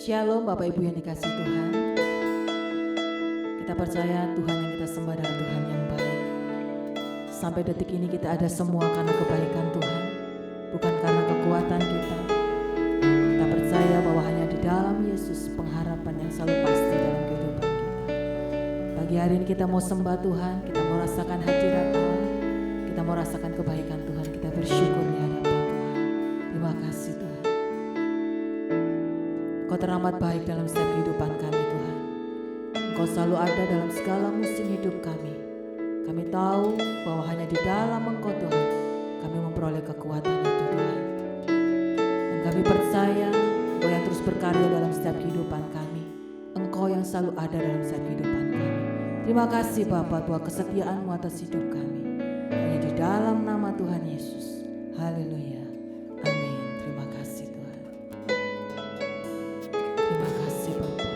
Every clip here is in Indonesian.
Shalom Bapak Ibu yang dikasihi Tuhan. Kita percaya Tuhan yang kita sembah adalah Tuhan yang baik. Sampai detik ini kita ada semua karena kebaikan Tuhan, bukan karena kekuatan kita. Kita percaya bahwa hanya di dalam Yesus pengharapan yang selalu pasti dalam kehidupan kita. Pagi hari ini kita mau sembah Tuhan, kita mau rasakan hadirat Allah, kita mau rasakan kebaikan Tuhan, kita bersyukur di hadapan Tuhan. Terima kasih Tuhan. Engkau teramat baik dalam setiap kehidupan kami Tuhan. Engkau selalu ada dalam segala musim hidup kami. Kami tahu bahwa hanya di dalam Engkau Tuhan kami memperoleh kekuatan itu Tuhan. Dan kami percaya Engkau yang terus berkarya dalam setiap kehidupan kami. Engkau yang selalu ada dalam setiap kehidupan kami. Terima kasih Bapa buat kesetiaan-Mu atas hidup kami. Hanya di dalam nama Tuhan Yesus. Haleluya. Amin. Terima kasih Tuhan. Terima kasih Bapa.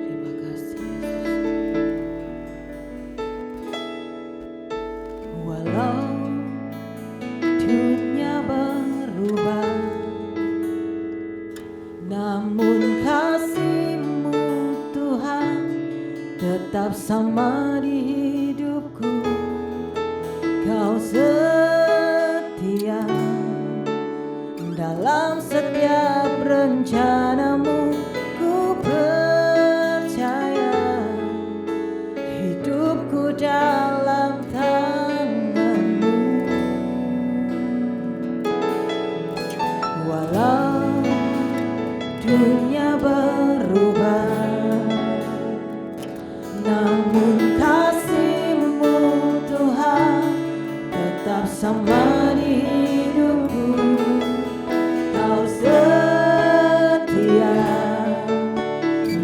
Terima kasih Yesus. Walau dunia berubah, namun kasih-Mu Tuhan tetap sama di hidupku. Kau setia dalam setiap rencana-Mu. Ku percaya hidupku dalam tangan-Mu. Walau dunia berubah, namun kasih-Mu Tuhan tetap sama di hidupku. Kau setia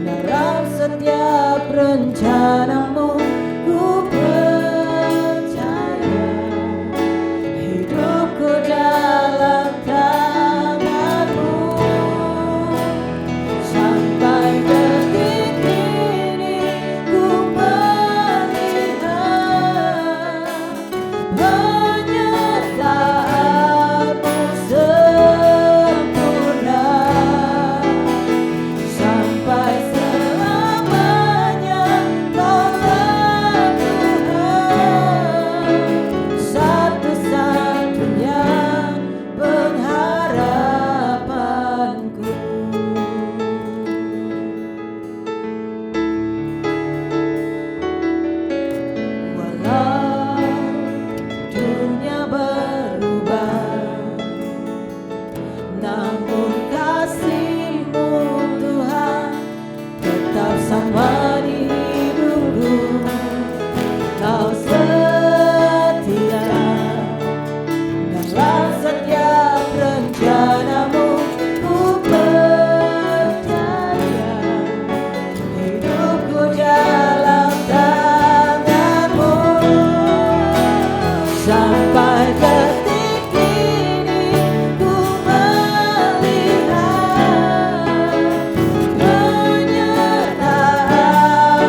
dalam setiap rencana-Mu. Ku percaya hidupku dalam tangan-Mu. Sampai detik ini ku melihat penyertaan-Mu sempurna. Sampai selamanya Kaulah Tuhan, satu-satunya pengharapanku. Walau dunia berubah, namun kasih-Mu Tuhan tetap sama di hidupku. Kau setia dalam setiap rencana-Mu. Ku percaya hidupku dalam tangan-Mu. Sampai detik ini ku melihat penyertaan-Mu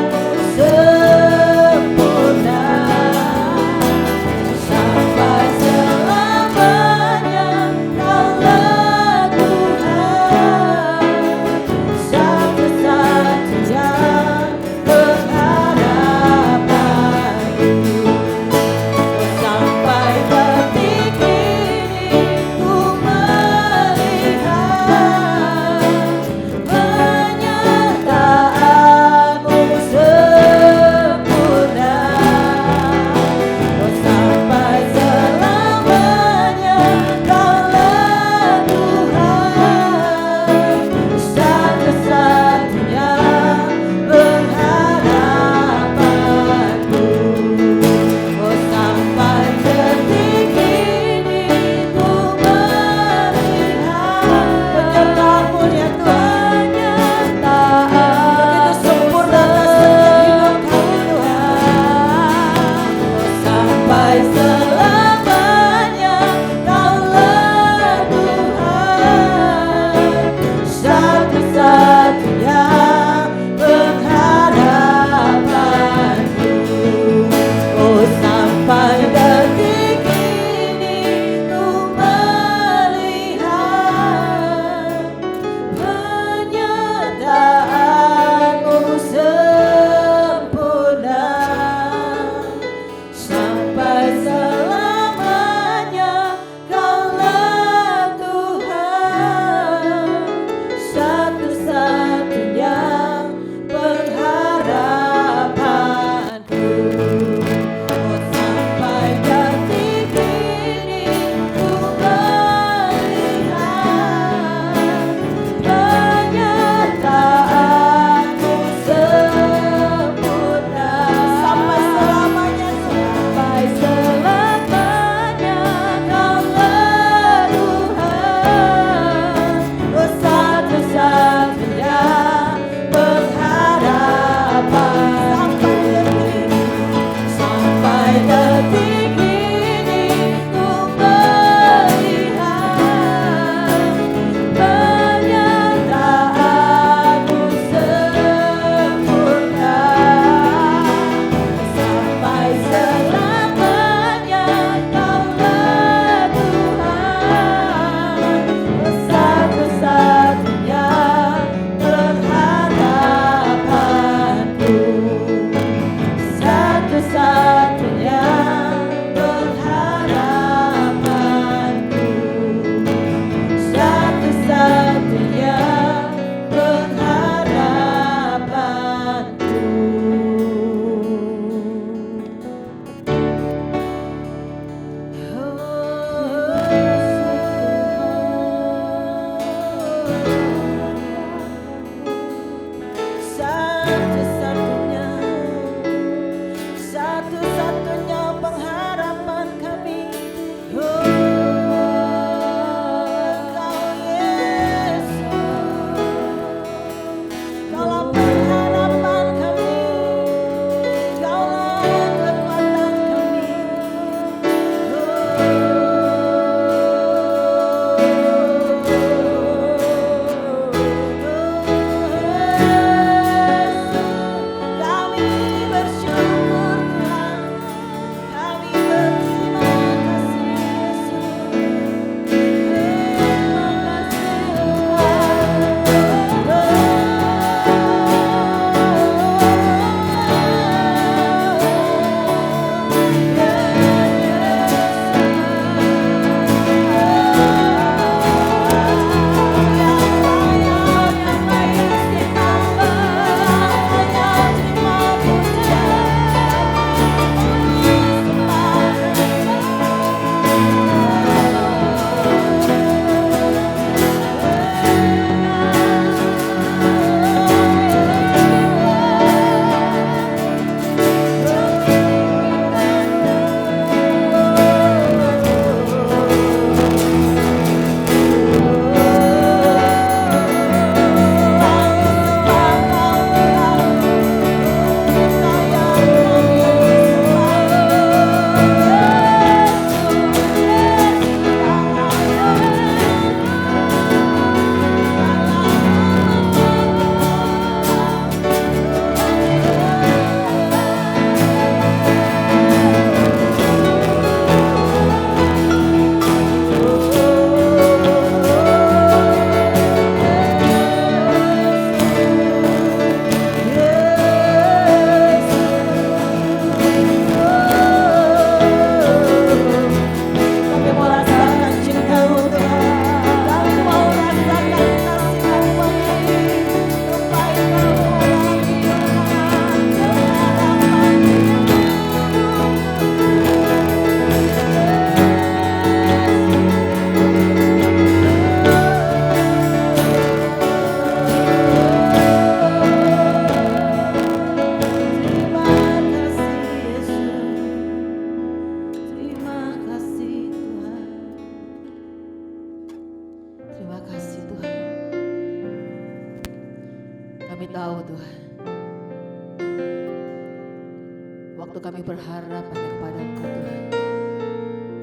Waktu kami berharap hanya kepada Engkau Tuhan,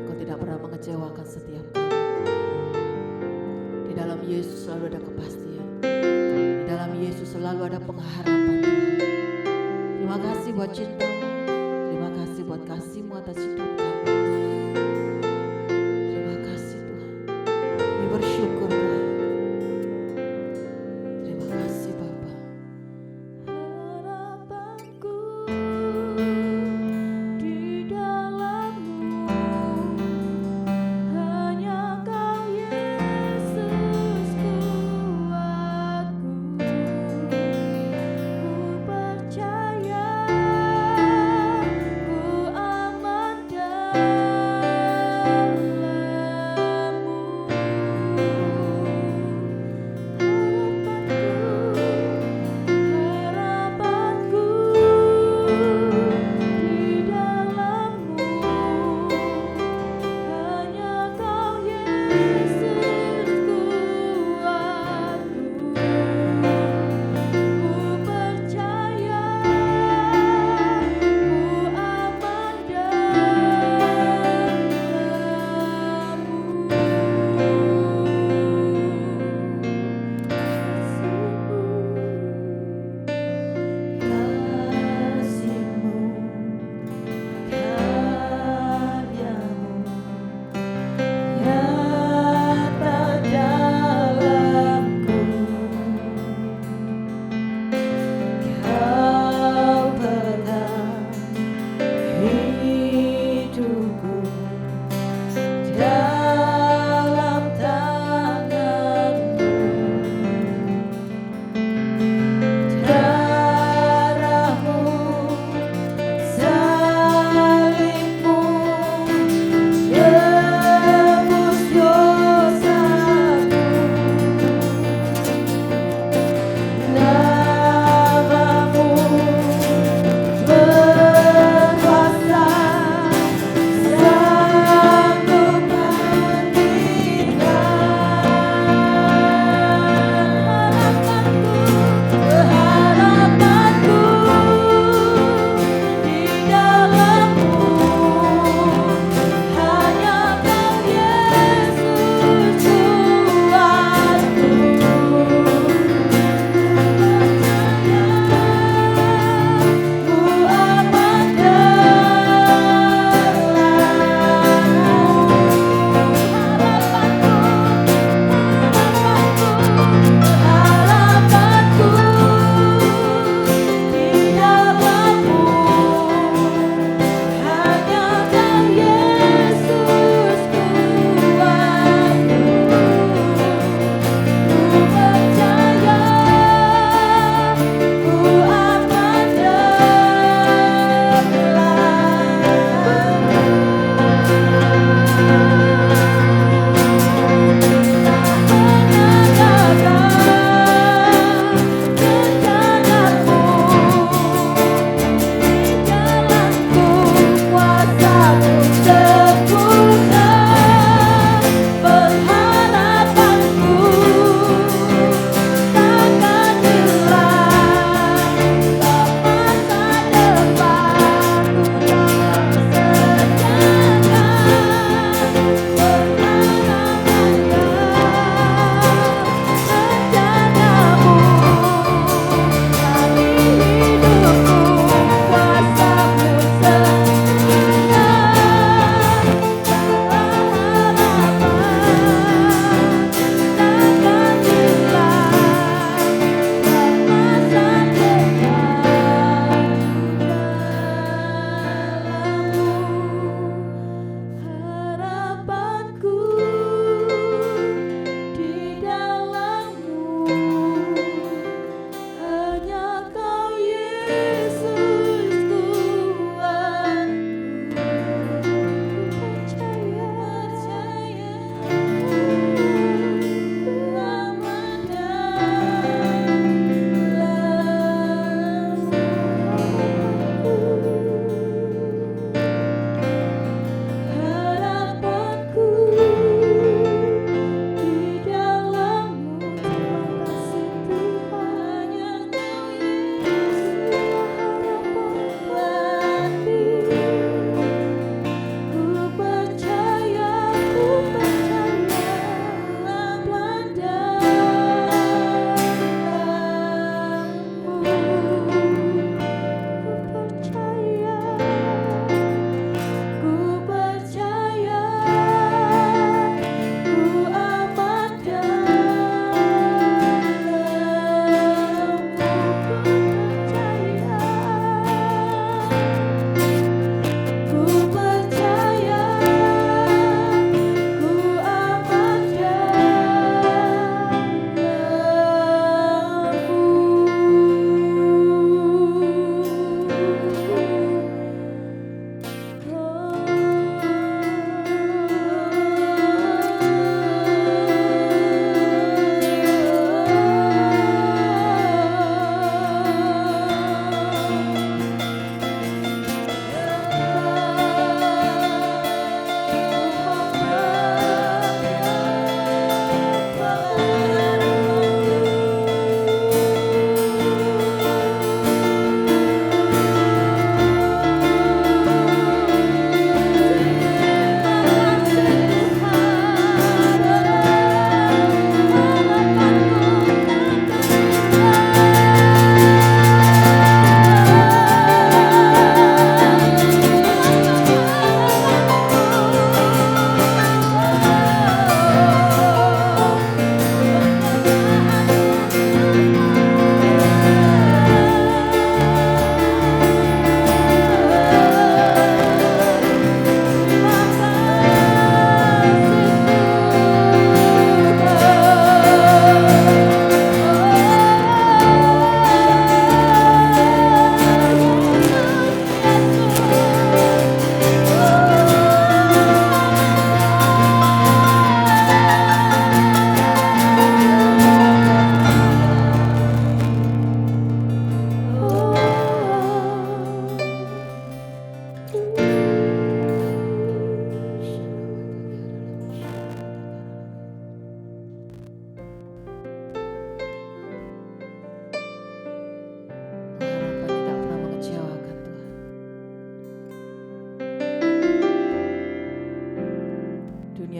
Engkau tidak pernah mengecewakan setiap kami. Di dalam Yesus selalu ada kepastian. Di dalam Yesus selalu ada pengharapan Tuhan. Terima kasih buat cinta-Mu. Terima kasih buat kasih-Mu atas hidup kami. Terima kasih Tuhan. Kami bersyukur Tuhan. Terima kasih Bapa. Harapanku di dalam-Mu, hanya Kau Yesus kuatku. Ku percaya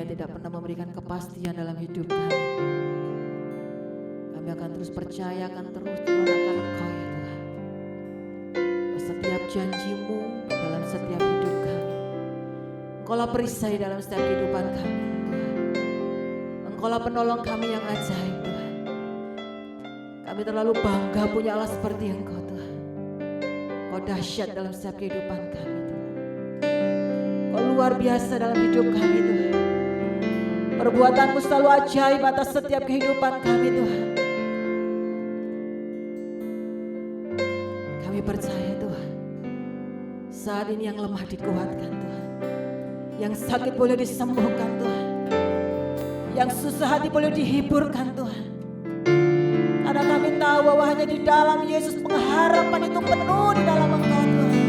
dunia tidak pernah memberikan kepastian dalam hidup kami. Kami akan terus percaya, akan terus mengandalkan Engkau ya Tuhan. Setiap janji-Mu dalam setiap hidup kami, Engkaulah perisai dalam setiap kehidupan kami Tuhan. Engkaulah penolong kami yang ajaib Tuhan. Kami terlalu bangga punya Allah seperti Engkau Tuhan. Engkau dahsyat dalam setiap kehidupan kami Tuhan. Engkau luar biasa dalam hidup kami Tuhan. Perbuatan-Mu selalu ajaib atas setiap kehidupan kami Tuhan. Kami percaya Tuhan, saat ini yang lemah dikuatkan Tuhan, yang sakit boleh disembuhkan Tuhan, yang susah hati boleh dihiburkan Tuhan. Karena kami tahu bahwa hanya di dalam Yesus pengharapan itu penuh di dalam Engkau Tuhan.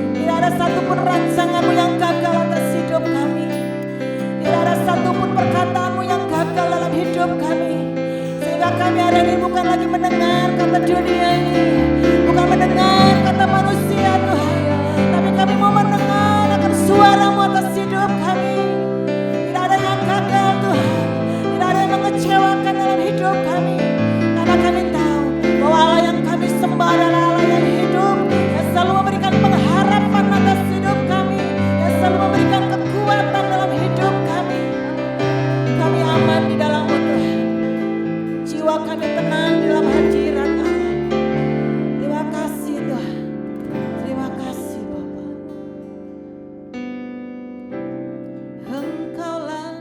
Tidak ada satupun rancangan-Mu yang gagal atas hidup kami. Tidak ada satupun perkataan-Mu yang gagal dalam hidup kami. Sehingga kami hari ini bukan lagi mendengar kata dunia ini, bukan mendengar kata manusia Tuhan, tapi kami mau mendengar akan suara-Mu atas hidup kami. Tidak ada yang gagal Tuhan, tidak ada yang mengecewakan dalam hidup kami. Karena kami tahu bahwa Allah yang kami sembah adalah Allah yang hidup, yang selalu memberikan pengharapan atas hidup kami, yang selalu memberikan kekuatan dalam hidup kami. Kami aman di dalam-Mu Tuhan. Jiwa kami tenang di dalam hadirat Allah. Terima kasih Tuhan. Terima kasih Bapa. Engkaulah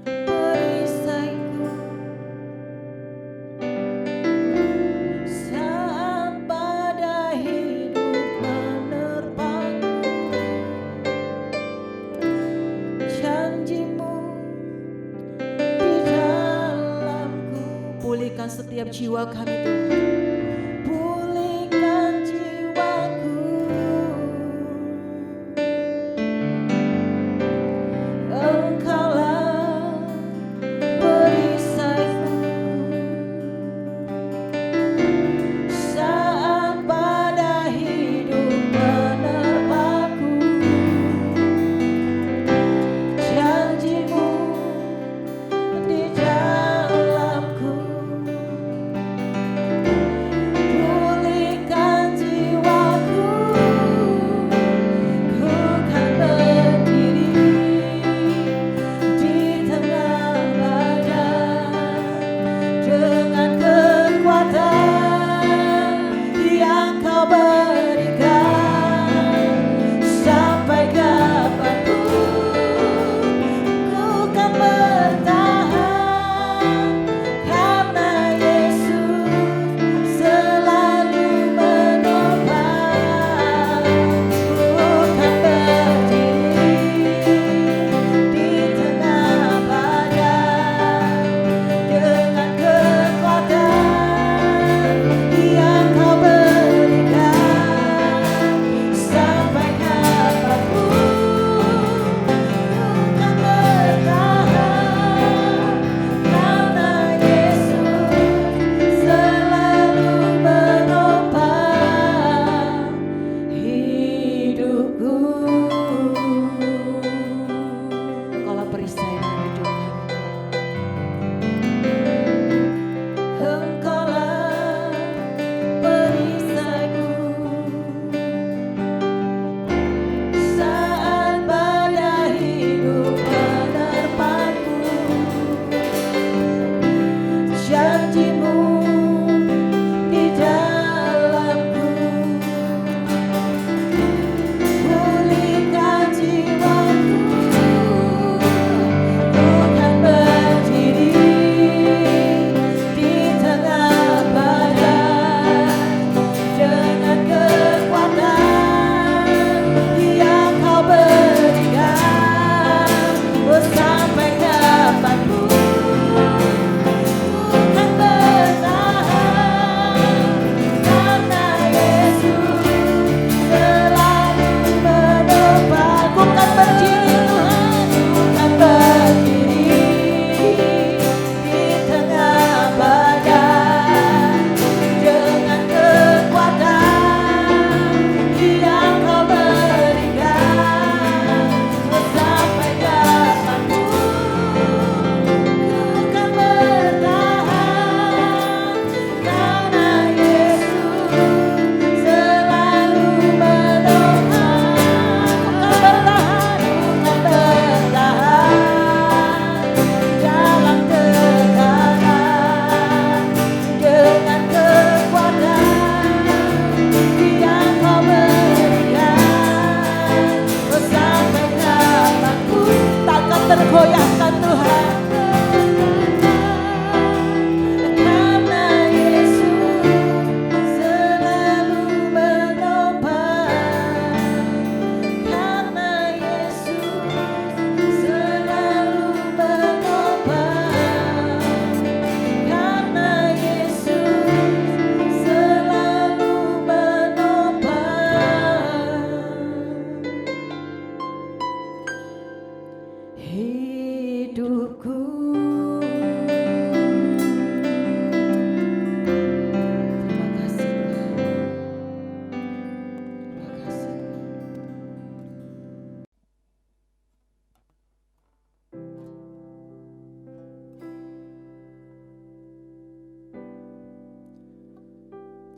perisaiku saat badai hidup menerpaku. Janji-Mu di dalamku. Pulihkan setiap jiwa kami Tuhan. Pulihkan jiwaku. Engkaulah perisaiku saat badai hidup menerpaku. Janji-Mu di dalamku.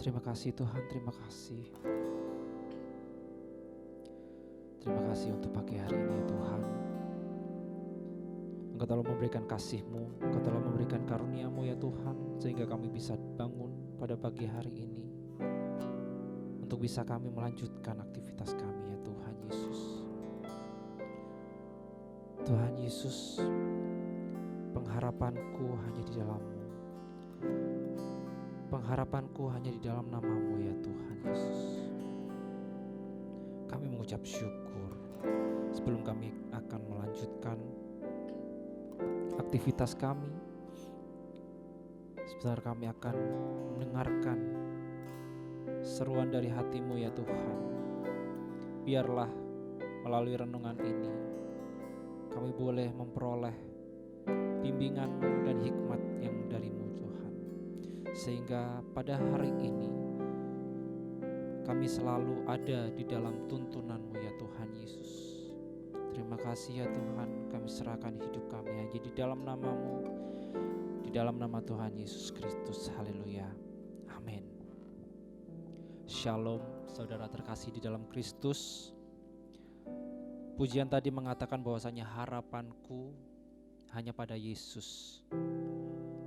Terima kasih Tuhan, terima kasih. Terima kasih untuk pagi hari ini ya Tuhan. Engkau telah memberikan kasih-Mu, Engkau telah memberikan karunia-Mu ya Tuhan, sehingga kami bisa bangun pada pagi hari ini untuk bisa kami melanjutkan aktivitas kami ya Tuhan Yesus. Tuhan Yesus, pengharapanku hanya di dalam-Mu. Pengharapanku hanya di dalam nama-Mu ya Tuhan Yesus. Kami mengucap syukur sebelum kami akan melanjutkan aktivitas kami. Sebentar kami akan mendengarkan seruan dari hati-Mu ya Tuhan. Biarlah melalui renungan ini kami boleh memperoleh bimbingan dan hikmat yang dari-Mu Tuhan. Sehingga pada hari ini kami selalu ada di dalam tuntunan-Mu ya Tuhan Yesus. Terima kasih ya Tuhan, kami serahkan hidup kami hanya di dalam nama-Mu, di dalam nama Tuhan Yesus Kristus. Haleluya. Amin. Shalom saudara terkasih di dalam Kristus. Pujian tadi mengatakan bahwasanya harapanku hanya pada Yesus.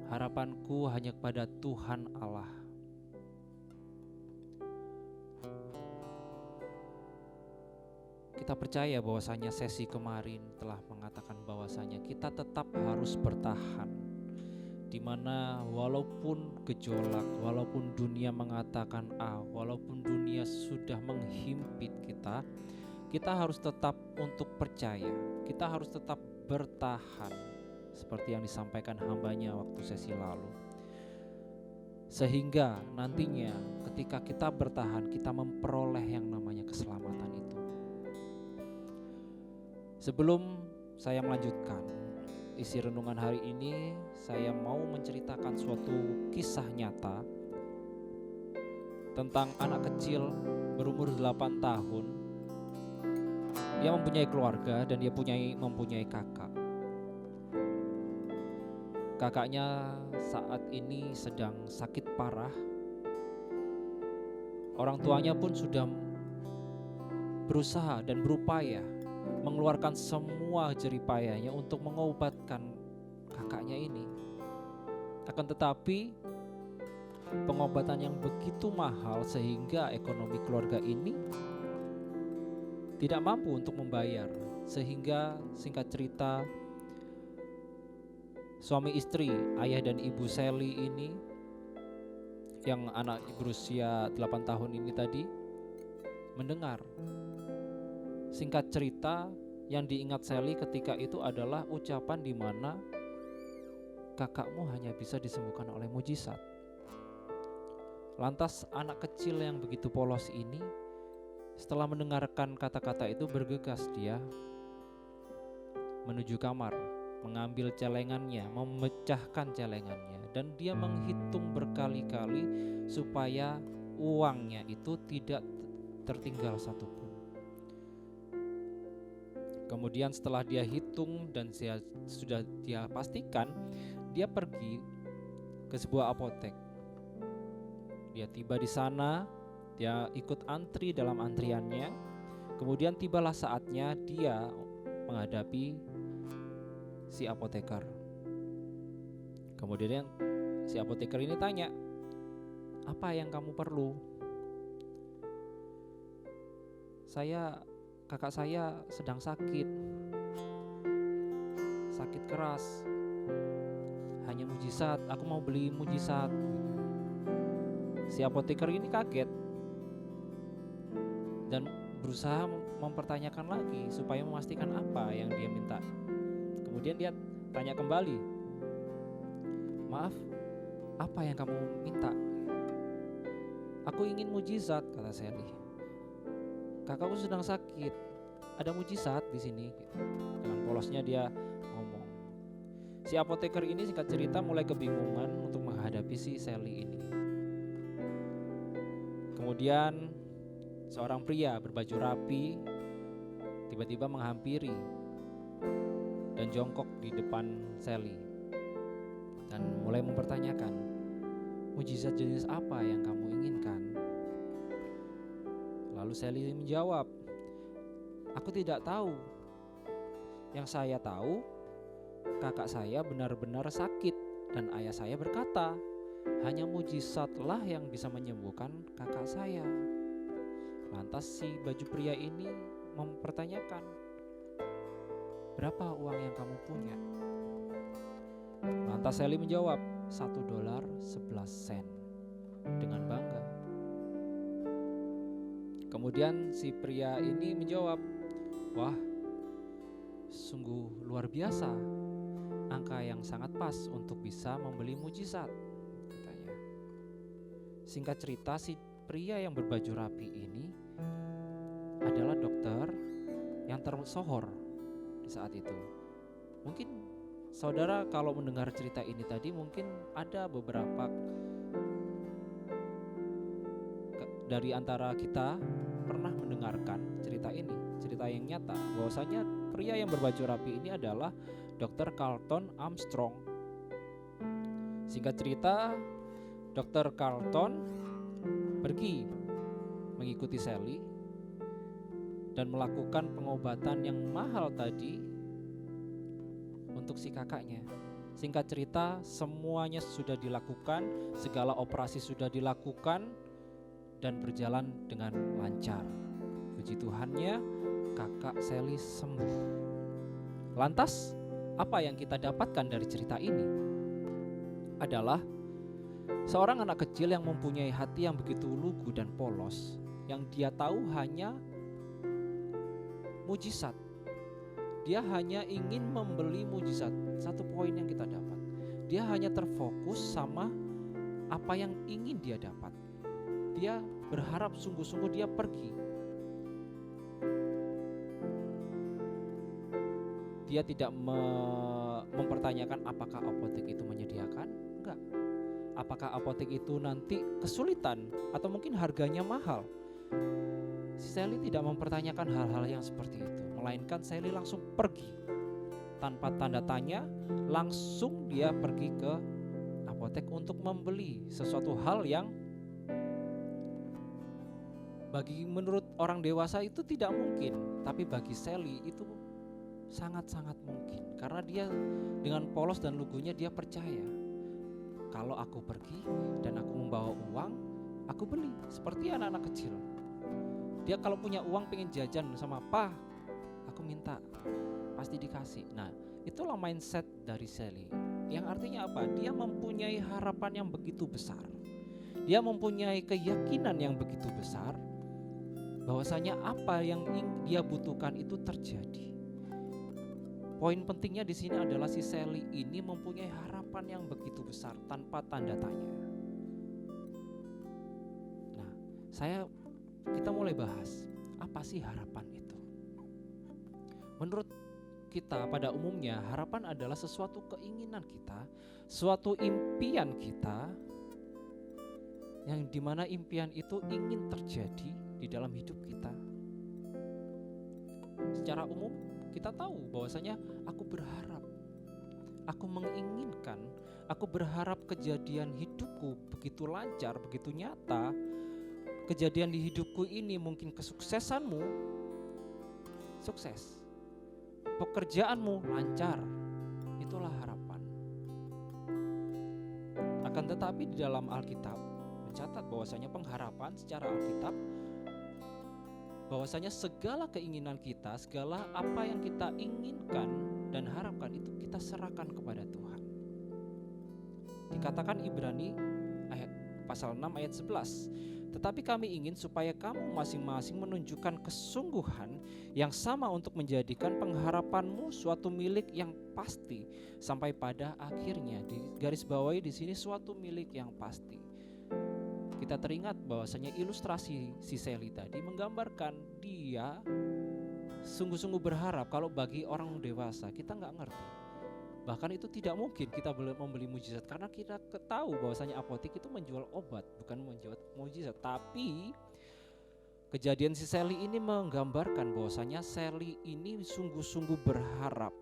Harapanku hanya kepada Tuhan Allah. Kita percaya bahwasanya sesi kemarin telah mengatakan bahwasanya kita tetap harus bertahan. Di mana walaupun gejolak, walaupun dunia mengatakan A, walaupun dunia sudah menghimpit kita harus tetap untuk percaya. Kita harus tetap bertahan seperti yang disampaikan hambanya waktu sesi lalu. Sehingga nantinya ketika kita bertahan, kita memperoleh yang namanya keselamatan itu. Sebelum saya melanjutkan isi renungan hari ini, saya mau menceritakan suatu kisah nyata tentang anak kecil berumur 8 tahun. Dia mempunyai keluarga dan dia mempunyai kakak. Kakaknya saat ini sedang sakit parah. Orang tuanya pun sudah berusaha dan berupaya mengeluarkan semua jeripayanya untuk mengobatkan kakaknya ini. Akan tetapi pengobatan yang begitu mahal sehingga ekonomi keluarga ini tidak mampu untuk membayar. Sehingga singkat cerita, suami istri, ayah dan ibu Sally ini, yang anak berusia 8 tahun ini tadi, mendengar. Singkat cerita, yang diingat Sally ketika itu adalah ucapan di mana kakakmu hanya bisa disembuhkan oleh mujizat. Lantas anak kecil yang begitu polos ini, setelah mendengarkan kata-kata itu bergegas dia menuju kamar, mengambil celengannya, memecahkan celengannya, dan dia menghitung berkali-kali supaya uangnya itu tidak tertinggal satupun. Kemudian setelah dia hitung dan sudah dia pastikan, dia pergi ke sebuah apotek. Dia tiba di sana, dia ikut antri dalam antriannya. Kemudian tibalah saatnya dia menghadapi si apoteker. Kemudian si apoteker ini tanya, "Apa yang kamu perlu?" Kakak saya sedang sakit keras. Hanya mujizat, aku mau beli mujizat. Si apoteker ini kaget dan berusaha mempertanyakan lagi supaya memastikan apa yang dia minta. Kemudian dia tanya kembali, "Maaf, apa yang kamu minta?" "Aku ingin mujizat," kata Sally. "Kakakku sedang sakit, ada mujizat di sini." Dengan polosnya dia ngomong. Si apoteker ini singkat cerita mulai kebingungan untuk menghadapi si Sally ini. Kemudian seorang pria berbaju rapi tiba-tiba menghampiri dan jongkok di depan Sally dan mulai mempertanyakan, Mujizat jenis apa yang kamu inginkan? Lalu Sally menjawab, aku tidak tahu. Yang saya tahu, kakak saya benar-benar sakit dan ayah saya berkata, hanya mujizatlah yang bisa menyembuhkan kakak saya. Lantas si baju pria ini mempertanyakan, berapa uang yang kamu punya? Lantas Sally menjawab, $1.11 dengan bangga. Kemudian si pria ini menjawab, wah, sungguh luar biasa, angka yang sangat pas untuk bisa membeli mujizat, katanya. Singkat cerita, si pria yang berbaju rapi ini adalah dokter yang tersohor di saat itu. Mungkin saudara kalau mendengar cerita ini tadi, mungkin ada beberapa dari antara kita pernah mendengarkan cerita ini, cerita yang nyata, bahwasanya pria yang berbaju rapi ini adalah Dr. Carlton Armstrong. Singkat cerita, Dr. Carlton pergi mengikuti Sally dan melakukan pengobatan yang mahal tadi untuk si kakaknya. Singkat cerita, semuanya sudah dilakukan, segala operasi sudah dilakukan dan berjalan dengan lancar. Puji Tuhannya, kakak Sally sembuh. Lantas, apa yang kita dapatkan dari cerita ini? Adalah seorang anak kecil yang mempunyai hati yang begitu lugu dan polos, yang dia tahu hanya mujizat. Dia hanya ingin membeli mujizat. Satu poin yang kita dapat, dia hanya terfokus sama apa yang ingin dia dapat. Dia berharap sungguh-sungguh, dia pergi. Dia tidak mempertanyakan apakah apotek itu menyediakan, enggak. Apakah apotek itu nanti kesulitan atau mungkin harganya mahal. Sally tidak mempertanyakan hal-hal yang seperti itu, melainkan Sally langsung pergi tanpa tanda tanya. Langsung dia pergi ke apotek untuk membeli sesuatu hal yang menurut orang dewasa itu tidak mungkin, tapi bagi Sally itu sangat-sangat mungkin, karena dia dengan polos dan lugunya dia percaya, kalau aku pergi dan aku membawa uang, aku beli. Seperti anak-anak kecil, dia kalau punya uang pengen jajan sama apa, aku minta, pasti dikasih. Nah, itulah mindset dari Sally, yang artinya apa? Dia mempunyai harapan yang begitu besar, dia mempunyai keyakinan yang begitu besar bahwasanya apa yang dia butuhkan itu terjadi. Poin pentingnya di sini adalah si Sally ini mempunyai harapan yang begitu besar tanpa tanda tanya. Nah, kita mulai bahas apa sih harapan itu. Menurut kita pada umumnya, harapan adalah sesuatu keinginan kita, suatu impian kita, yang dimana impian itu ingin terjadi di dalam hidup kita. Secara umum kita tahu bahwasanya aku berharap, aku menginginkan, aku berharap kejadian hidupku begitu lancar, begitu nyata. Kejadian di hidupku ini mungkin kesuksesanmu, sukses. Pekerjaanmu lancar, itulah harapan. Akan tetapi di dalam Alkitab mencatat bahwasanya pengharapan secara Alkitab, bahwasanya segala keinginan kita, segala apa yang kita inginkan dan harapkan itu kita serahkan kepada Tuhan. Dikatakan Ibrani pasal 6 ayat 11, tetapi kami ingin supaya kamu masing-masing menunjukkan kesungguhan yang sama untuk menjadikan pengharapanmu suatu milik yang pasti sampai pada akhirnya. Di garis bawahi di sini suatu milik yang pasti. Kita teringat bahwasanya ilustrasi si Sally tadi menggambarkan dia sungguh-sungguh berharap. Kalau bagi orang dewasa kita nggak ngerti, bahkan itu tidak mungkin kita membeli mujizat, karena kita tahu bahwasanya apotek itu menjual obat, bukan menjual mujizat. Tapi kejadian si Sally ini menggambarkan bahwasanya Sally ini sungguh-sungguh berharap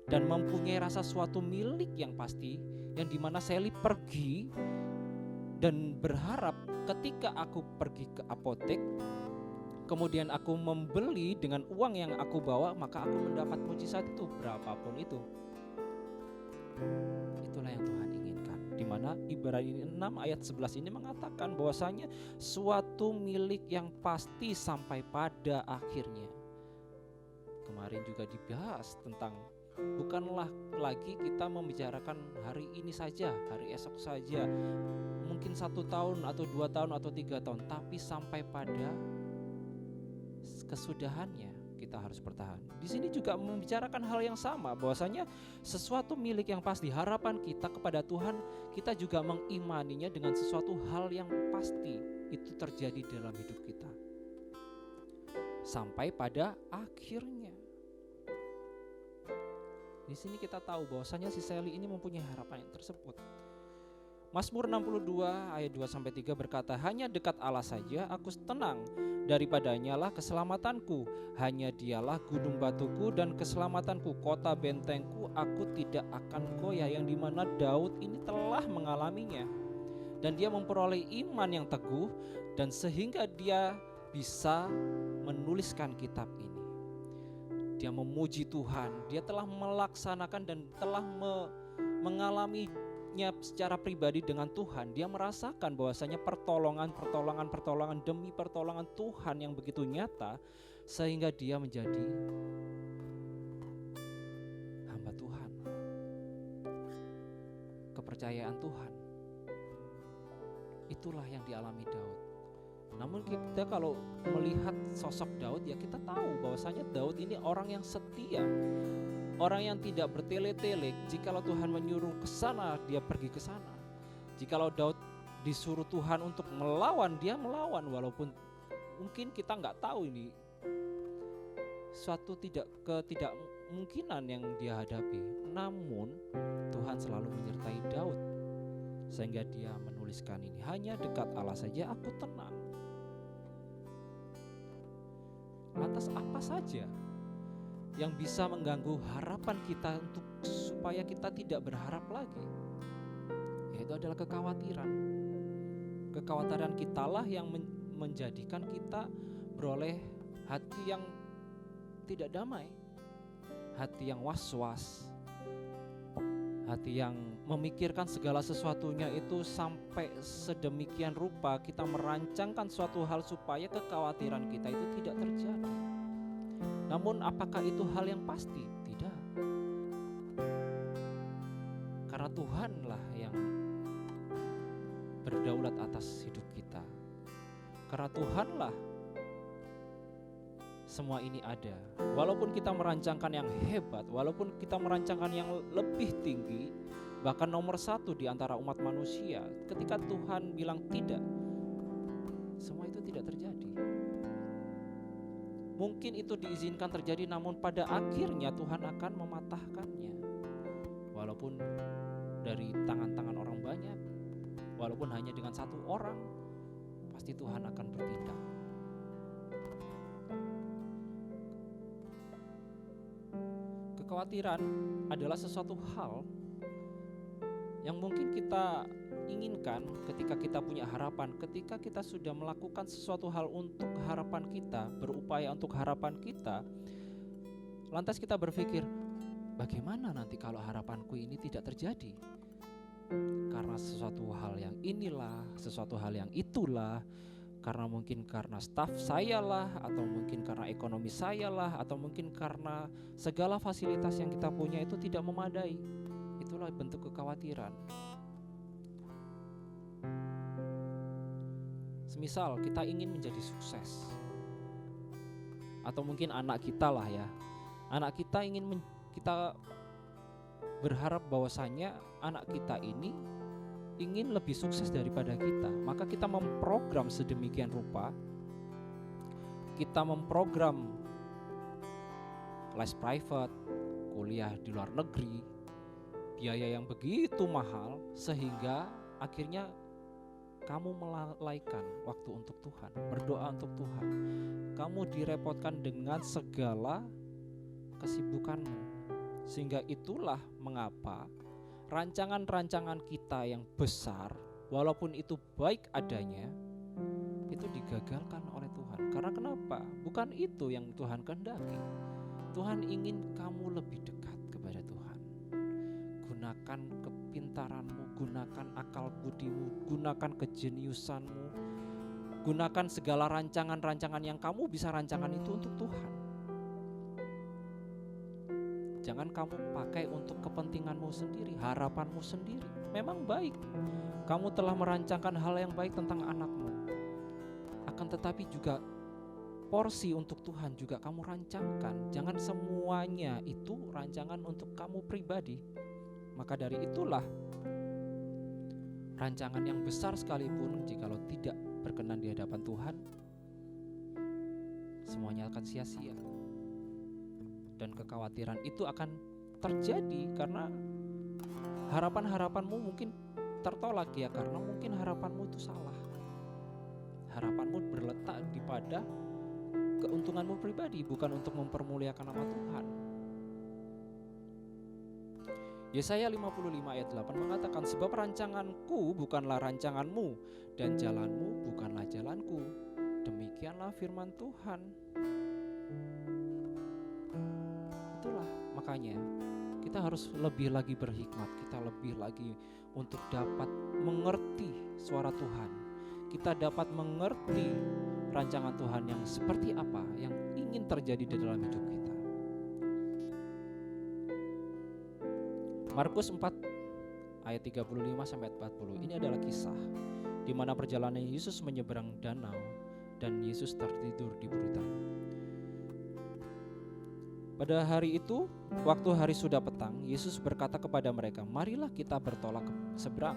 dan mempunyai rasa suatu milik yang pasti, yang dimana Sally pergi dan berharap ketika aku pergi ke apotek, kemudian aku membeli dengan uang yang aku bawa, maka aku mendapat mujizat itu, berapapun itu. Itulah yang Tuhan inginkan. Di mana Ibrani 6 ayat 11 ini mengatakan bahwasanya suatu milik yang pasti sampai pada akhirnya. Kemarin juga dibahas tentang bukanlah lagi kita membicarakan hari ini saja, hari esok saja, mungkin 1 tahun atau 2 tahun atau 3 tahun, tapi sampai pada kesudahannya kita harus bertahan. Di sini juga membicarakan hal yang sama, bahwasanya sesuatu milik yang pasti, harapan kita kepada Tuhan, kita juga mengimaninya dengan sesuatu hal yang pasti itu terjadi dalam hidup kita sampai pada akhirnya. Di sini kita tahu bahwasanya si Sally ini mempunyai harapan yang tersebut. Mazmur 62 ayat 2-3 berkata, hanya dekat Allah saja aku tenang, daripadanya lah keselamatanku, hanya dialah gunung batuku dan keselamatanku, kota bentengku, aku tidak akan goyah. Yang dimana Daud ini telah mengalaminya, dan dia memperoleh iman yang teguh, dan sehingga dia bisa menuliskan kitab ini. Dia memuji Tuhan, dia telah melaksanakan dan telah mengalaminya secara pribadi dengan Tuhan. Dia merasakan bahwasanya pertolongan demi pertolongan Tuhan yang begitu nyata, sehingga dia menjadi hamba Tuhan. Kepercayaan Tuhan, itulah yang dialami Daud. Namun kita kalau melihat sosok Daud, ya kita tahu bahwasanya Daud ini orang yang setia, orang yang tidak bertele-tele. Jikalau Tuhan menyuruh ke sana, dia pergi ke sana. Jikalau Daud disuruh Tuhan untuk melawan, dia melawan, walaupun mungkin kita nggak tahu ini suatu ketidakmungkinan yang dia hadapi. Namun Tuhan selalu menyertai Daud, sehingga dia menuliskan ini, hanya dekat Allah saja aku tenang. Lantas apa saja yang bisa mengganggu harapan kita untuk supaya kita tidak berharap lagi? Yaitu adalah kekhawatiran. Kekhawatiran kitalah yang menjadikan kita beroleh hati yang tidak damai, hati yang was-was, hati yang memikirkan segala sesuatunya itu sampai sedemikian rupa kita merancangkan suatu hal supaya kekhawatiran kita itu tidak terjadi. Namun apakah itu hal yang pasti? Tidak. Karena Tuhanlah yang berdaulat atas hidup kita. Karena Tuhanlah semua ini ada. Walaupun kita merancangkan yang hebat, walaupun kita merancangkan yang lebih tinggi, bahkan nomor 1 di antara umat manusia, ketika Tuhan bilang tidak, semua itu tidak terjadi. Mungkin itu diizinkan terjadi, namun pada akhirnya Tuhan akan mematahkannya. Walaupun dari tangan-tangan orang banyak, walaupun hanya dengan 1 orang, pasti Tuhan akan bertindak. Kekhawatiran adalah sesuatu hal yang mungkin kita inginkan ketika kita punya harapan, ketika kita sudah melakukan sesuatu hal untuk harapan kita, berupaya untuk harapan kita, lantas kita berpikir, bagaimana nanti kalau harapanku ini tidak terjadi? Karena sesuatu hal yang inilah, sesuatu hal yang itulah, karena staf saya lah, atau mungkin karena ekonomi saya lah, atau mungkin karena segala fasilitas yang kita punya itu tidak memadai. Itulah bentuk kekhawatiran. Semisal kita ingin menjadi sukses, atau mungkin anak kita lah ya, anak kita kita berharap bahwasanya anak kita ini ingin lebih sukses daripada kita, maka kita memprogram sedemikian rupa, kita memprogram les private, kuliah di luar negeri, biaya yang begitu mahal, sehingga akhirnya kamu melalaikan waktu untuk Tuhan, berdoa untuk Tuhan. Kamu direpotkan dengan segala kesibukanmu, sehingga itulah mengapa rancangan-rancangan kita yang besar walaupun itu baik adanya, itu digagalkan oleh Tuhan. Karena kenapa? Bukan itu yang Tuhan kehendaki. Tuhan ingin kamu lebih dekat kepada Tuhan. Gunakan kepintaranmu, gunakan akal budimu, gunakan kejeniusanmu, gunakan segala rancangan-rancangan yang kamu bisa rancangan itu untuk Tuhan. Jangan kamu pakai untuk kepentinganmu sendiri, harapanmu sendiri. Memang baik, kamu telah merancangkan hal yang baik tentang anakmu. Akan tetapi juga porsi untuk Tuhan juga kamu rancangkan. Jangan semuanya itu rancangan untuk kamu pribadi. Maka dari itulah rancangan yang besar sekalipun jikalau tidak berkenan di hadapan Tuhan, semuanya akan sia-sia. Dan kekhawatiran itu akan terjadi karena harapan-harapanmu mungkin tertolak ya, karena mungkin harapanmu itu salah. Harapanmu berletak di pada keuntunganmu pribadi, bukan untuk mempermuliakan nama Tuhan. Yesaya 55 ayat 8 mengatakan, sebab rancanganku bukanlah rancanganmu, dan jalanmu bukanlah jalanku. Demikianlah firman Tuhan. Itulah makanya kita harus lebih lagi berhikmat, kita lebih lagi untuk dapat mengerti suara Tuhan. Kita dapat mengerti rancangan Tuhan yang seperti apa yang ingin terjadi di dalam hidup kita. Markus 4 ayat 35 sampai 40. Ini adalah kisah di mana perjalanan Yesus menyeberang danau dan Yesus tertidur di buritan. Pada hari itu, waktu hari sudah petang, Yesus berkata kepada mereka, marilah kita bertolak ke seberang.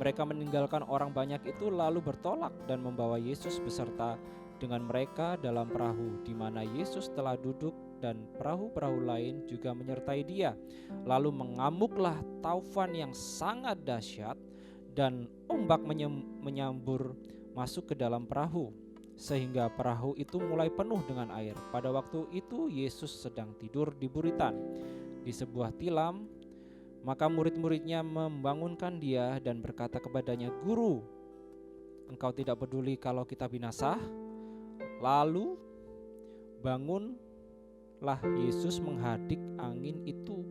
Mereka meninggalkan orang banyak itu lalu bertolak dan membawa Yesus beserta dengan mereka dalam perahu, di mana Yesus telah duduk dan perahu-perahu lain juga menyertai dia. Lalu mengamuklah taufan yang sangat dahsyat dan ombak menyambur masuk ke dalam perahu, sehingga perahu itu mulai penuh dengan air. Pada waktu itu Yesus sedang tidur di buritan di sebuah tilam. Maka murid-muridnya membangunkan dia dan berkata kepadanya, Guru, engkau tidak peduli kalau kita binasa? Lalu bangunlah Yesus menghadik angin itu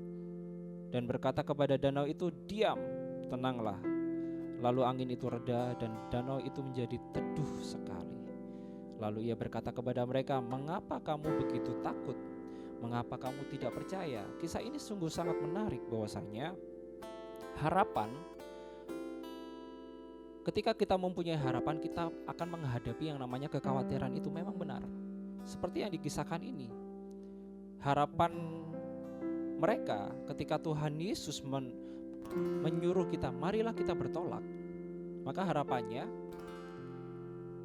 dan berkata kepada danau itu, diam, tenanglah. Lalu angin itu reda dan danau itu menjadi teduh sekali. Lalu ia berkata kepada mereka, mengapa kamu begitu takut? Mengapa kamu tidak percaya? Kisah ini sungguh sangat menarik bahwasanya harapan, ketika kita mempunyai harapan, kita akan menghadapi yang namanya kekhawatiran, itu memang benar. Seperti yang dikisahkan ini. Harapan mereka ketika Tuhan Yesus menyuruh kita, marilah kita bertolak. Maka harapannya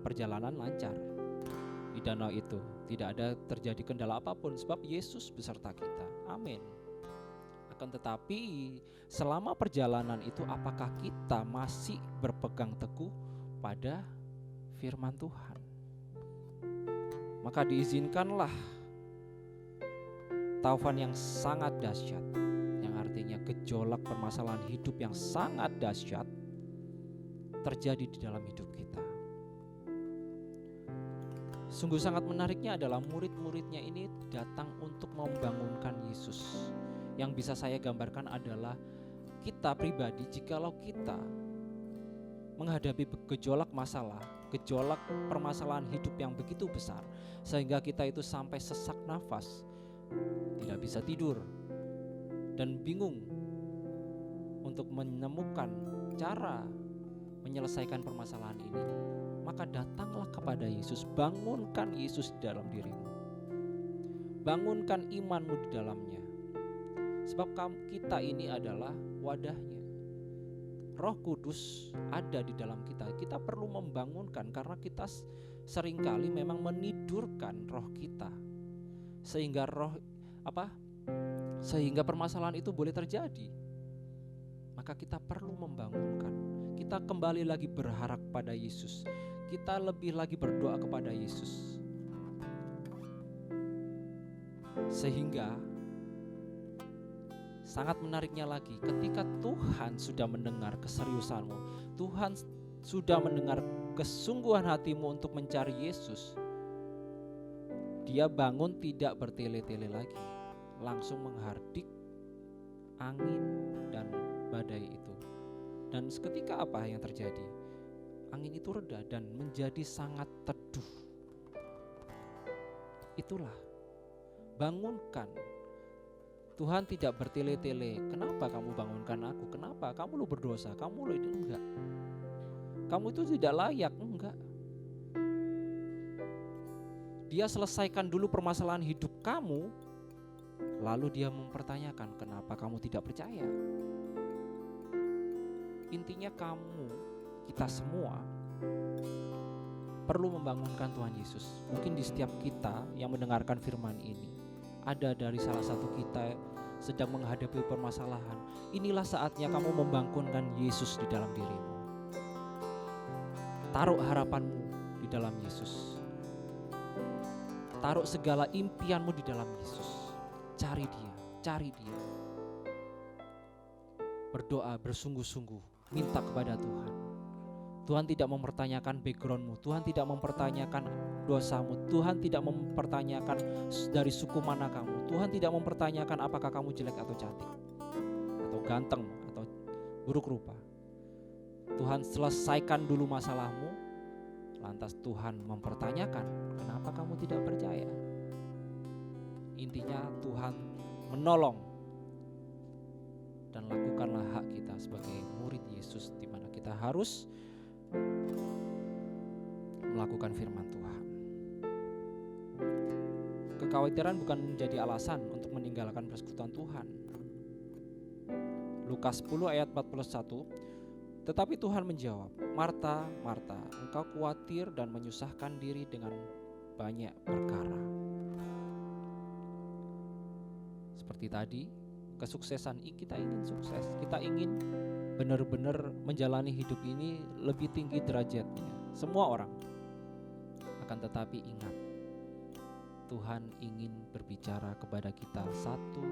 perjalanan lancar. Di danau itu tidak ada terjadi kendala apapun sebab Yesus beserta kita. Amin. Akan tetapi selama perjalanan itu apakah kita masih berpegang teguh pada firman Tuhan? Maka diizinkanlah taufan yang sangat dahsyat, yang artinya gejolak permasalahan hidup yang sangat dahsyat terjadi di dalam hidup kita. Sungguh sangat menariknya adalah murid-muridnya ini datang untuk membangunkan Yesus. Yang bisa saya gambarkan adalah kita pribadi, jikalau kita menghadapi gejolak masalah, gejolak permasalahan hidup yang begitu besar, sehingga kita itu sampai sesak nafas, tidak bisa tidur, dan bingung untuk menemukan cara menyelesaikan permasalahan ini, maka datanglah kepada Yesus, bangunkan Yesus di dalam dirimu, bangunkan imanmu di dalamnya, sebab kita ini adalah wadahnya. Roh Kudus ada di dalam kita. Kita perlu membangunkan karena kita seringkali memang menidurkan roh kita, sehingga sehingga permasalahan itu boleh terjadi. Maka kita perlu membangunkan. Kita kembali lagi berharap pada Yesus. Kita lebih lagi berdoa kepada Yesus. Sehingga sangat menariknya lagi, ketika Tuhan sudah mendengar keseriusanmu, Tuhan sudah mendengar kesungguhan hatimu untuk mencari Yesus, dia bangun tidak bertele-tele lagi, langsung menghardik angin dan badai itu. Dan seketika apa yang terjadi? Angin itu reda dan menjadi sangat teduh. Itulah, bangunkan. Tuhan tidak bertele-tele. Kenapa kamu bangunkan aku? Kenapa? Kamu lu berdosa. Kamu lu ini enggak. Kamu itu tidak layak. Enggak. Dia selesaikan dulu permasalahan hidup kamu, lalu dia mempertanyakan kenapa kamu tidak percaya. Intinya kamu, kita semua perlu membangunkan Tuhan Yesus. Mungkin di setiap kita yang mendengarkan firman ini, ada dari salah satu kita sedang menghadapi permasalahan. Inilah saatnya kamu membangunkan Yesus di dalam dirimu. Taruh harapanmu di dalam Yesus. Taruh segala impianmu di dalam Yesus. Cari dia, cari dia. Berdoa bersungguh-sungguh, minta kepada Tuhan. Tuhan tidak mempertanyakan backgroundmu, Tuhan tidak mempertanyakan dosamu, Tuhan tidak mempertanyakan dari suku mana kamu, Tuhan tidak mempertanyakan apakah kamu jelek atau cantik, atau ganteng, atau buruk rupa. Tuhan selesaikan dulu masalahmu, lantas Tuhan mempertanyakan kenapa kamu tidak percaya. Intinya Tuhan menolong, dan lakukanlah hak kita sebagai murid Yesus, di mana kita harus melakukan firman Tuhan. Kekhawatiran bukan menjadi alasan untuk meninggalkan persekutuan Tuhan. Lukas 10 ayat 41, tetapi Tuhan menjawab, Marta, Marta, engkau khawatir dan menyusahkan diri dengan banyak perkara. Seperti tadi, kesuksesan kita ingin sukses, kita ingin benar-benar menjalani hidup ini lebih tinggi derajatnya. Semua orang. Akan tetapi ingat, Tuhan ingin berbicara kepada kita satu.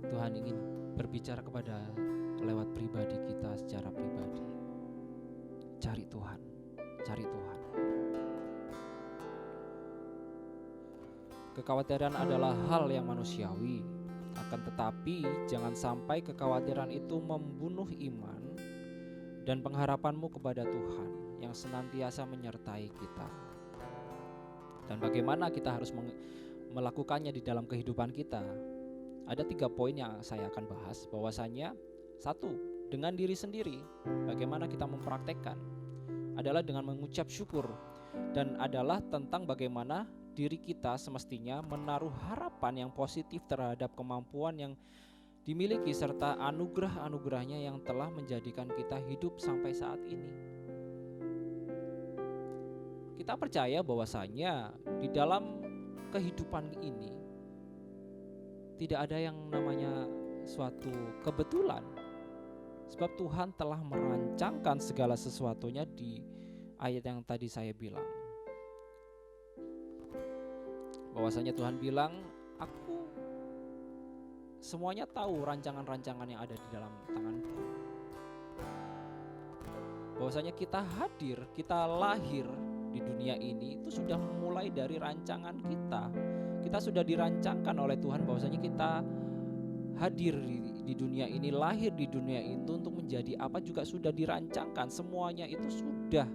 Tuhan ingin berbicara kepada lewat pribadi kita secara pribadi. Cari Tuhan, cari Tuhan. Kekhawatiran adalah hal yang manusiawi. Akan tetapi jangan sampai kekhawatiran itu membunuh iman dan pengharapanmu kepada Tuhan yang senantiasa menyertai kita. Dan bagaimana kita harus melakukannya di dalam kehidupan kita? Ada 3 poin yang saya akan bahas, bahwasanya 1, dengan diri sendiri, bagaimana kita mempraktekkan adalah dengan mengucap syukur, dan adalah tentang bagaimana diri kita semestinya menaruh harapan yang positif terhadap kemampuan yang dimiliki serta anugerah-anugerahnya yang telah menjadikan kita hidup sampai saat ini. Kita percaya bahwasanya di dalam kehidupan ini tidak ada yang namanya suatu kebetulan, sebab Tuhan telah merancangkan segala sesuatunya di ayat yang tadi saya bilang. Bahwasanya Tuhan bilang, aku semuanya tahu rancangan-rancangan yang ada di dalam tanganku. Bahwasanya kita hadir, kita lahir di dunia ini itu sudah mulai dari rancangan kita. Kita sudah dirancangkan oleh Tuhan bahwasanya kita hadir di dunia ini, lahir di dunia itu untuk menjadi apa juga sudah dirancangkan. Semuanya itu sudah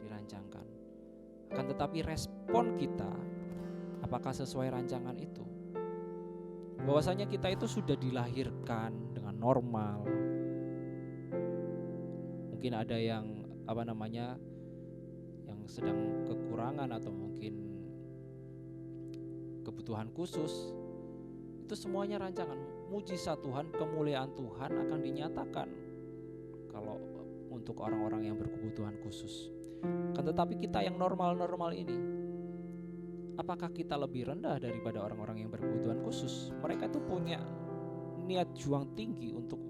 dirancangkan. Akan tetapi respon kita, apakah sesuai rancangan itu? Bahwasanya kita itu sudah dilahirkan dengan normal. Mungkin ada yang yang sedang kekurangan atau mungkin kebutuhan khusus. Itu semuanya rancangan. Mujizat Tuhan, kemuliaan Tuhan akan dinyatakan kalau untuk orang-orang yang berkebutuhan khusus. Kan tetapi kita yang normal-normal ini, apakah kita lebih rendah daripada orang-orang yang berkebutuhan khusus? Mereka itu punya niat juang tinggi untuk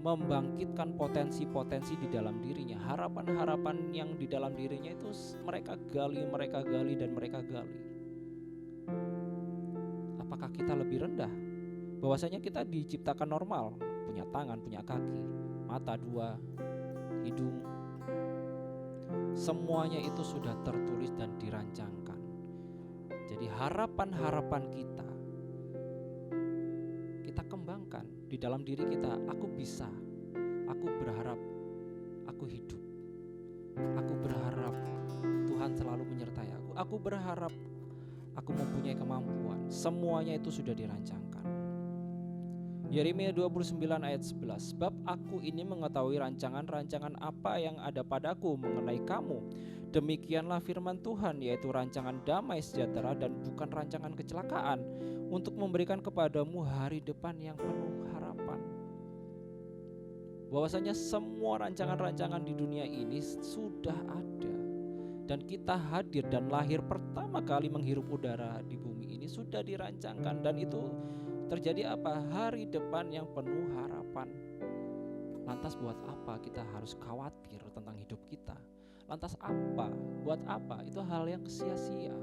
membangkitkan potensi-potensi di dalam dirinya. Harapan-harapan yang di dalam dirinya itu mereka gali dan mereka gali. Apakah kita lebih rendah? bahwasanya kita diciptakan normal, punya tangan, punya kaki, mata dua, hidung. Semuanya itu sudah tertulis dan dirancangkan. Jadi harapan-harapan kita kembangkan di dalam diri kita. Aku bisa, aku berharap, aku hidup. Aku berharap Tuhan selalu menyertai aku. Aku berharap aku mempunyai kemampuan. Semuanya itu sudah dirancangkan. Yeremia 29 ayat 11. Sebab aku ini mengetahui rancangan-rancangan apa yang ada padaku mengenai kamu. Demikianlah firman Tuhan, yaitu rancangan damai sejahtera dan bukan rancangan kecelakaan, untuk memberikan kepadamu hari depan yang penuh harapan. Bahwasanya semua rancangan-rancangan di dunia ini sudah ada, dan kita hadir dan lahir pertama kali menghirup udara di bumi ini sudah dirancangkan. Dan itu terjadi apa? Hari depan yang penuh harapan. Lantas buat apa kita harus khawatir tentang hidup kita? Lantas apa? Buat apa? Itu hal yang sia-sia.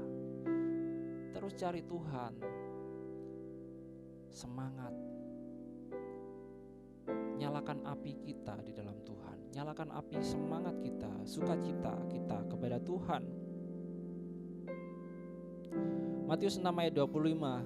Terus cari Tuhan. Semangat. Nyalakan api kita di dalam Tuhan. Nyalakan api semangat kita, sukacita kita kepada Tuhan. Matius 6 ayat 25.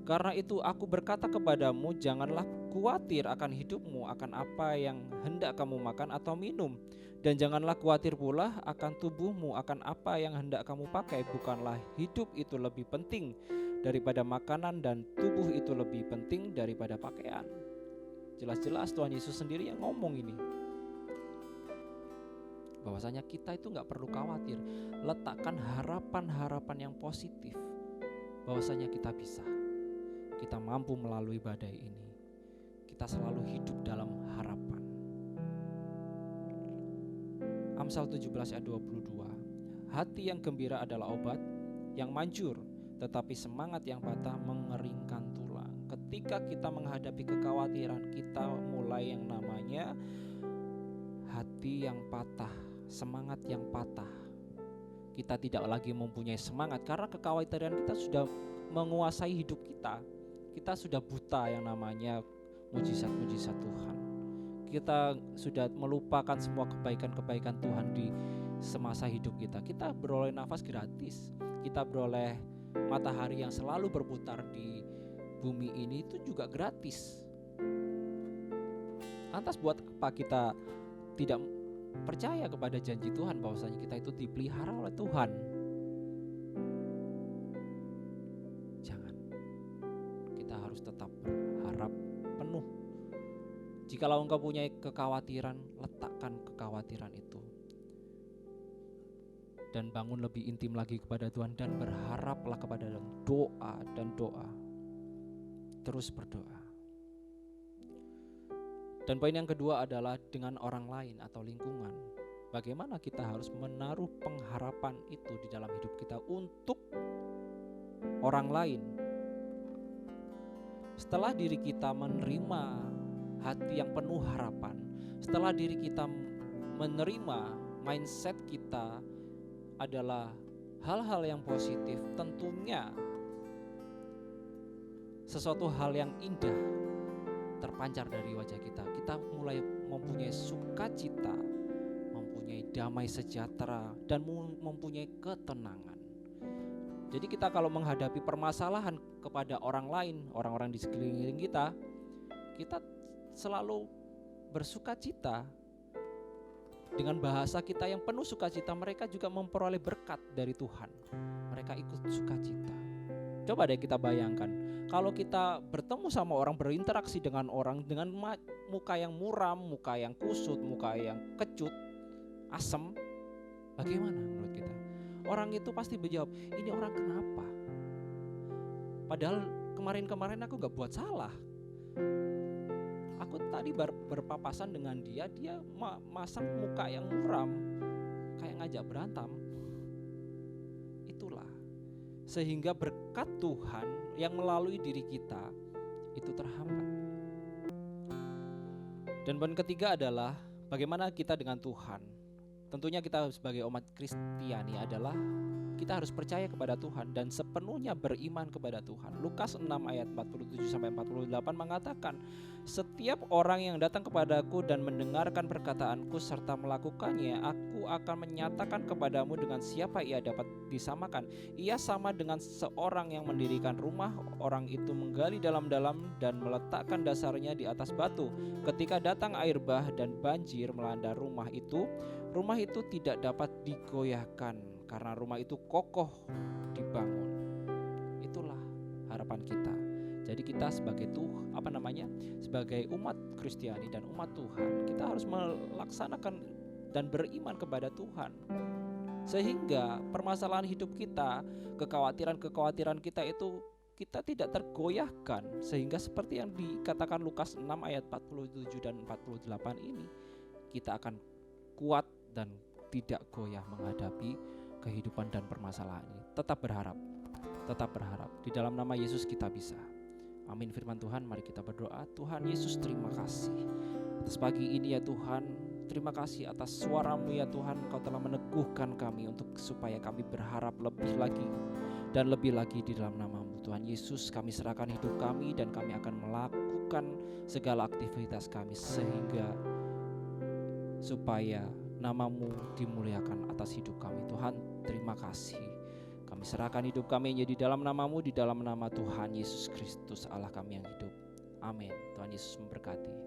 Karena itu aku berkata kepadamu, janganlah khawatir akan hidupmu, akan apa yang hendak kamu makan atau minum. Dan janganlah khawatir pula akan tubuhmu, akan apa yang hendak kamu pakai. Bukanlah hidup itu lebih penting daripada makanan, dan tubuh itu lebih penting daripada pakaian. Jelas-jelas Tuhan Yesus sendiri yang ngomong ini. Bahwasanya kita itu gak perlu khawatir. Letakkan harapan-harapan yang positif. Bahwasanya kita bisa. Kita mampu melalui badai ini. Kita selalu hidup dalam harapan. Amsal 17 ayat 22. Hati yang gembira adalah obat yang manjur, tetapi semangat yang patah mengeringkan tulang. Ketika kita menghadapi kekhawatiran, kita mulai yang namanya hati yang patah, semangat yang patah. Kita tidak lagi mempunyai semangat karena kekhawatiran kita sudah menguasai hidup kita. Kita sudah buta yang namanya mujizat-mujizat Tuhan. Kita sudah melupakan semua kebaikan-kebaikan Tuhan di semasa hidup kita. Kita beroleh nafas gratis. Kita beroleh matahari yang selalu berputar di bumi ini itu juga gratis. Lantas buat apa kita tidak percaya kepada janji Tuhan bahwasanya kita itu dipelihara oleh Tuhan? Jangan. Kita harus tetap berharap penuh. Jikalau engkau punya kekhawatiran, letakkan kekhawatiran itu dan bangun lebih intim lagi kepada Tuhan dan berharaplah kepada doa dan doa. Terus berdoa. Dan poin yang kedua adalah dengan orang lain atau lingkungan. Bagaimana kita harus menaruh pengharapan itu di dalam hidup kita untuk orang lain. Setelah diri kita menerima hati yang penuh harapan, setelah diri kita menerima mindset kita adalah hal-hal yang positif, tentunya sesuatu hal yang indah terpancar dari wajah kita. Kita mulai mempunyai sukacita, mempunyai damai sejahtera, dan mempunyai ketenangan. Jadi kita kalau menghadapi permasalahan kepada orang lain, orang-orang di sekeliling kita, kita selalu bersukacita. Dengan bahasa kita yang penuh sukacita, mereka juga memperoleh berkat dari Tuhan. Mereka ikut sukacita. Coba deh kita bayangkan, kalau kita bertemu sama orang, berinteraksi dengan orang dengan muka yang muram, muka yang kusut, muka yang kecut, asem, bagaimana menurut kita? Orang itu pasti menjawab, ini orang kenapa? Padahal kemarin-kemarin aku gak buat salah. Aku tadi berpapasan dengan dia masang muka yang muram, kayak ngajak berantem. Itulah. Sehingga berkat Tuhan yang melalui diri kita itu terhambat. Dan poin ketiga adalah bagaimana kita dengan Tuhan. tentunya kita sebagai umat Kristiani adalah kita harus percaya kepada Tuhan dan sepenuhnya beriman kepada Tuhan. Lukas 6 ayat 47-48 mengatakan, setiap orang yang datang kepadaku dan mendengarkan perkataanku serta melakukannya, aku akan menyatakan kepadamu dengan siapa ia dapat disamakan. Ia sama dengan seorang yang mendirikan rumah, orang itu menggali dalam-dalam dan meletakkan dasarnya di atas batu. Ketika datang air bah dan banjir melanda rumah itu tidak dapat digoyahkan karena rumah itu kokoh dibangun. Itulah harapan kita. Jadi kita sebagai sebagai umat Kristiani dan umat Tuhan, kita harus melaksanakan dan beriman kepada Tuhan. Sehingga permasalahan hidup kita, kekhawatiran kita itu kita tidak tergoyahkan, sehingga seperti yang dikatakan Lukas 6 ayat 47 dan 48 ini, kita akan kuat dan tidak goyah menghadapi kehidupan dan permasalahan ini. Tetap berharap. Di dalam nama Yesus kita bisa. Amin. Firman Tuhan, mari kita berdoa. Tuhan Yesus, terima kasih atas pagi ini ya Tuhan. Terima kasih atas suara-Mu ya Tuhan. Engkau telah meneguhkan kami supaya kami berharap lebih lagi dan lebih lagi di dalam nama-Mu. Tuhan Yesus, kami serahkan hidup kami dan kami akan melakukan segala aktivitas kami sehingga supaya nama-Mu dimuliakan atas hidup kami. Tuhan, terima kasih. Kami serahkan hidup kami di dalam nama-Mu, di dalam nama Tuhan Yesus Kristus Allah kami yang hidup. Amin. Tuhan Yesus memberkati.